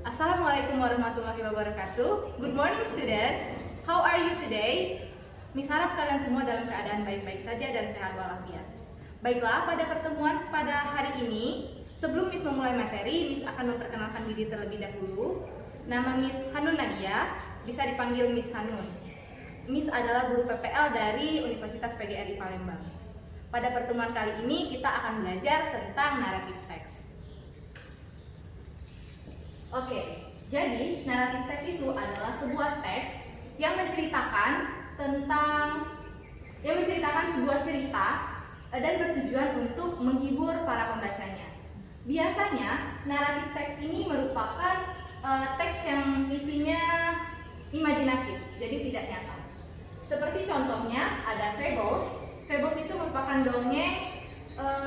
Assalamualaikum warahmatullahi wabarakatuh. Good morning students. How are you today? Miss harap kalian semua dalam keadaan baik-baik saja dan sehat walafiat. Baiklah, pada pertemuan pada hari ini, sebelum Miss memulai materi, Miss akan memperkenalkan diri terlebih dahulu. Nama Miss Hanun Nadia, bisa dipanggil Miss Hanun. Miss adalah guru PPL dari Universitas PGRI Palembang. Pada pertemuan kali ini kita akan belajar tentang naratif teks. Oke, jadi naratif teks itu adalah sebuah teks yang menceritakan sebuah cerita dan bertujuan untuk menghibur para pembacanya. Biasanya naratif teks ini merupakan teks yang isinya imajinatif, jadi tidak nyata. Seperti contohnya ada fables. Fables itu merupakan dongeng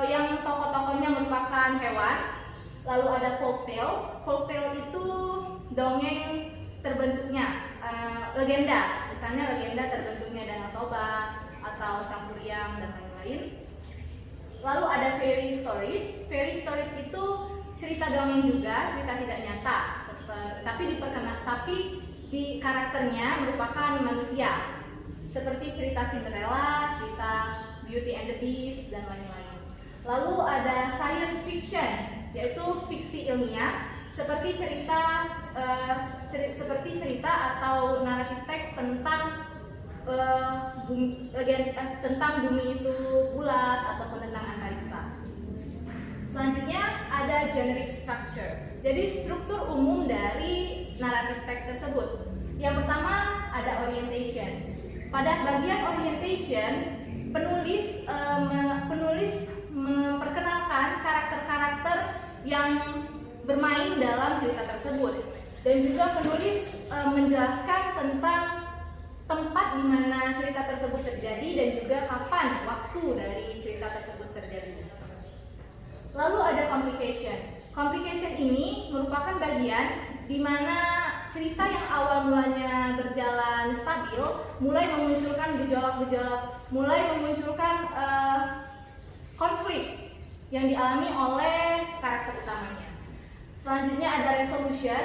yang tokoh-tokohnya merupakan hewan. Lalu ada folktale. Folktale itu dongeng terbentuknya legenda. Misalnya legenda terbentuknya Danau Toba atau Sang Kuryang dan lain-lain. Lalu ada fairy stories. Fairy stories itu cerita dongeng juga, cerita tidak nyata. Tapi di karakternya merupakan manusia. Seperti cerita Cinderella, cerita Beauty and the Beast dan lain-lain. Lalu ada science fiction, yaitu fiksi ilmiah, seperti cerita atau naratif teks tentang bumi itu bulat ataupun tentang antariksa. Selanjutnya ada generic structure, jadi struktur umum dari naratif teks tersebut. Yang pertama ada orientation. Pada bagian orientation, penulis memperkenalkan karakter-karakter yang bermain dalam cerita tersebut, dan juga penulis menjelaskan tentang tempat di mana cerita tersebut terjadi dan juga kapan waktu dari cerita tersebut terjadi. Lalu ada complication. Complication ini merupakan bagian di mana cerita yang awal mulanya berjalan stabil mulai memunculkan gejolak-gejolak, mulai memunculkan konflik yang dialami oleh karakter utamanya. Selanjutnya ada resolution,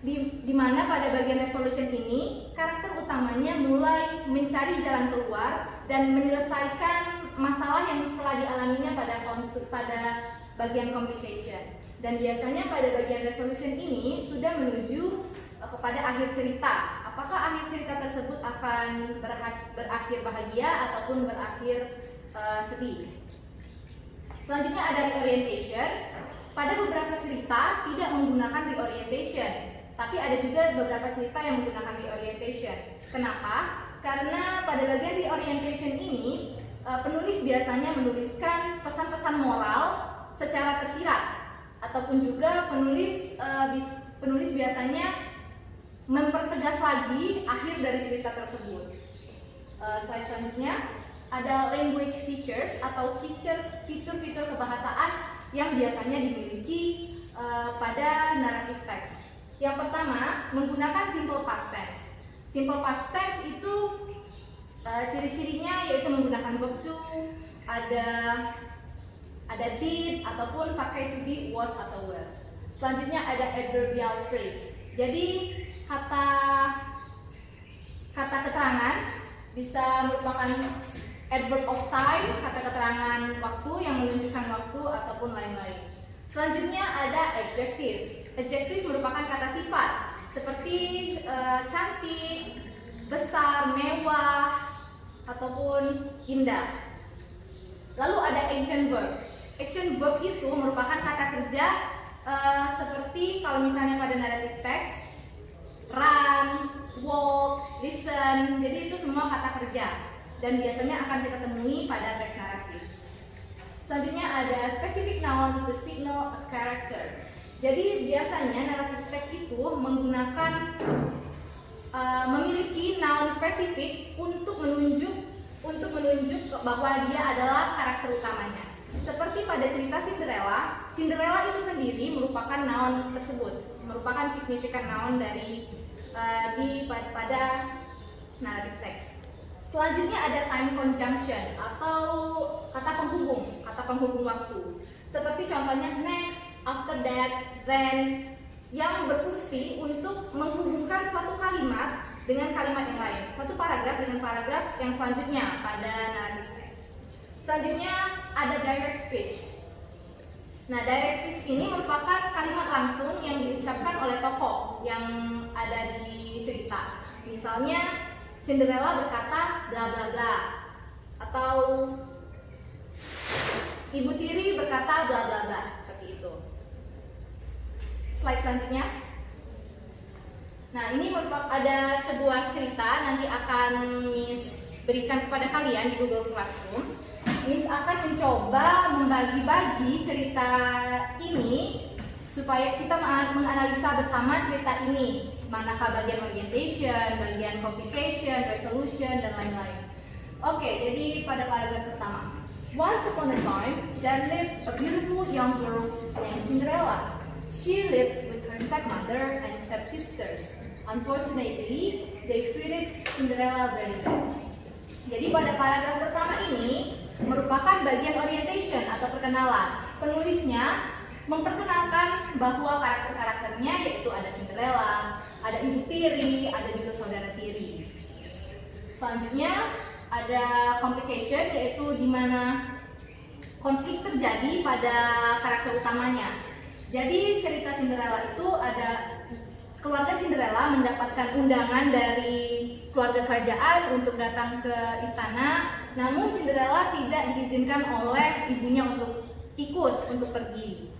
di mana pada bagian resolution ini karakter utamanya mulai mencari jalan keluar dan menyelesaikan masalah yang telah dialaminya pada bagian complication. Dan biasanya pada bagian resolution ini sudah menuju kepada akhir cerita. Apakah akhir cerita tersebut akan berakhir bahagia ataupun berakhir sedih. Selanjutnya ada reorientation. Pada beberapa cerita tidak menggunakan reorientation, tapi ada juga beberapa cerita yang menggunakan reorientation. Kenapa? Karena pada bagian reorientation ini penulis biasanya menuliskan pesan-pesan moral secara tersirat, ataupun juga penulis biasanya mempertegas lagi akhir dari cerita tersebut. Slide selanjutnya ada language features atau fitur-fitur kebahasaan yang biasanya dimiliki pada naratif teks. Yang pertama, menggunakan simple past tense. Simple past tense itu ciri-cirinya yaitu menggunakan verb to, ada did ataupun pakai to be, was atau were. Selanjutnya ada adverbial phrase. Jadi kata keterangan bisa merupakan adverb of time, kata keterangan waktu yang menunjukkan waktu ataupun lain-lain. Selanjutnya ada adjective. Adjective merupakan kata sifat seperti cantik, besar, mewah ataupun indah. Lalu ada action verb. Action verb itu merupakan kata kerja seperti kalau misalnya pada naratif teks run, walk, listen. Jadi itu semua kata kerja dan biasanya akan kita temui pada teks naratif. Selanjutnya ada specific noun to signal a character. Jadi biasanya naratif teks itu menggunakan memiliki noun spesifik untuk menunjuk bahwa dia adalah karakter utamanya. Seperti pada cerita Cinderella, Cinderella itu sendiri merupakan noun tersebut, merupakan signifikan noun pada naratif teks. Selanjutnya ada time conjunction atau kata penghubung waktu. Seperti contohnya next, after that, then, yang berfungsi untuk menghubungkan suatu kalimat dengan kalimat yang lain, suatu paragraf dengan paragraf yang selanjutnya pada narrative text. Selanjutnya ada direct speech. Nah, direct speech ini merupakan kalimat langsung yang diucapkan oleh tokoh yang ada di cerita. Misalnya, Cinderella berkata bla bla bla, atau Ibu Tiri berkata bla bla bla, seperti itu. Slide selanjutnya. Nah, ini merupakan ada sebuah cerita nanti akan Miss berikan kepada kalian di Google Classroom. Miss akan mencoba membagi-bagi cerita ini supaya kita menganalisa bersama cerita ini. Manakah bagian orientation, bagian complication, resolution, dan lain-lain. Oke, jadi pada paragraf pertama. Once upon a time, there lived a beautiful young girl named Cinderella. She lived with her stepmother and stepsisters. Unfortunately, they treated Cinderella very badly. Jadi pada paragraf pertama ini merupakan bagian orientation atau perkenalan. Penulisnya memperkenalkan bahwa karakter-karakternya yaitu ada Cinderella, ada Ibu Tiri, ada juga saudara tiri. Selanjutnya ada complication, yaitu di mana konflik terjadi pada karakter utamanya. Jadi cerita Cinderella itu ada keluarga Cinderella mendapatkan undangan dari keluarga kerajaan untuk datang ke istana, namun Cinderella tidak diizinkan oleh ibunya untuk ikut, untuk pergi.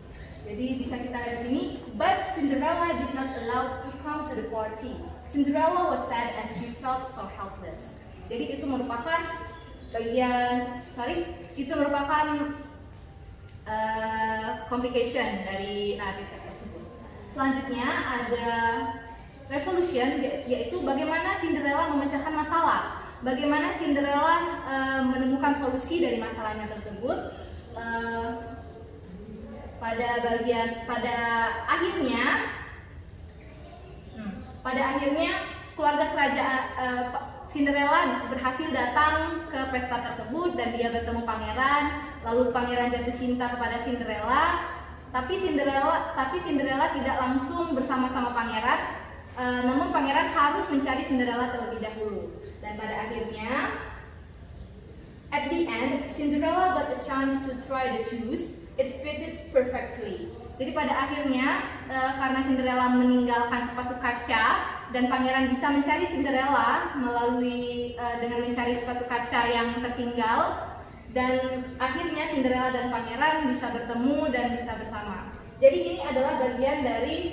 Jadi bisa kita lihat di sini, but Cinderella did not allow to come to the party. Cinderella was sad and she felt so helpless. Jadi itu merupakan complication dari narrative tersebut. Selanjutnya ada resolution, yaitu bagaimana Cinderella memecahkan masalah, bagaimana Cinderella menemukan solusi dari masalahnya tersebut. Pada akhirnya keluarga kerajaan Cinderella berhasil datang ke pesta tersebut dan dia bertemu pangeran. Lalu pangeran jatuh cinta kepada Cinderella, tapi Cinderella tidak langsung bersama-sama pangeran. Namun pangeran harus mencari Cinderella terlebih dahulu. Dan pada akhirnya, at the end, Cinderella got a chance to try the shoes. It fitted perfectly. Jadi pada akhirnya, karena Cinderella meninggalkan sepatu kaca dan pangeran bisa mencari Cinderella melalui dengan mencari sepatu kaca yang tertinggal, dan akhirnya Cinderella dan pangeran bisa bertemu dan bisa bersama. Jadi ini adalah bagian dari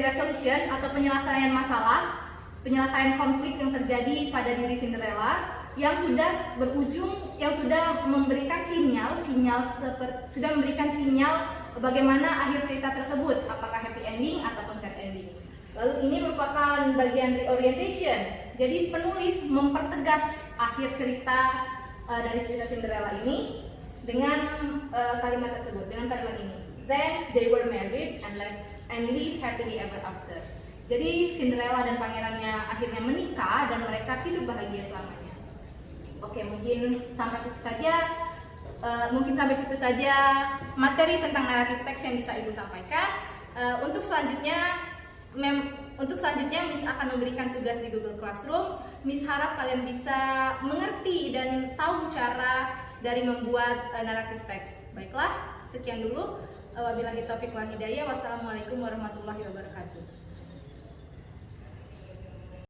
resolution atau penyelesaian masalah, penyelesaian konflik yang terjadi pada diri Cinderella yang sudah berujung, yang sudah memberikan sinyal bagaimana akhir cerita tersebut, apakah happy ending ataupun sad ending. Lalu ini merupakan bagian reorientation. Jadi penulis mempertegas akhir cerita dari cerita Cinderella ini dengan kalimat tersebut, dengan kalimat ini. Then they were married and lived happily ever after. Jadi Cinderella dan pangerannya akhirnya menikah dan mereka hidup bahagia selamanya. Oke, mungkin sampai situ saja materi tentang naratif teks yang bisa Ibu sampaikan. Untuk selanjutnya Miss akan memberikan tugas di Google Classroom. Miss harap kalian bisa mengerti dan tahu cara dari membuat naratif teks. Baiklah, sekian dulu. Wabillahi taufiq wal hidayah. Wassalamualaikum warahmatullahi wabarakatuh.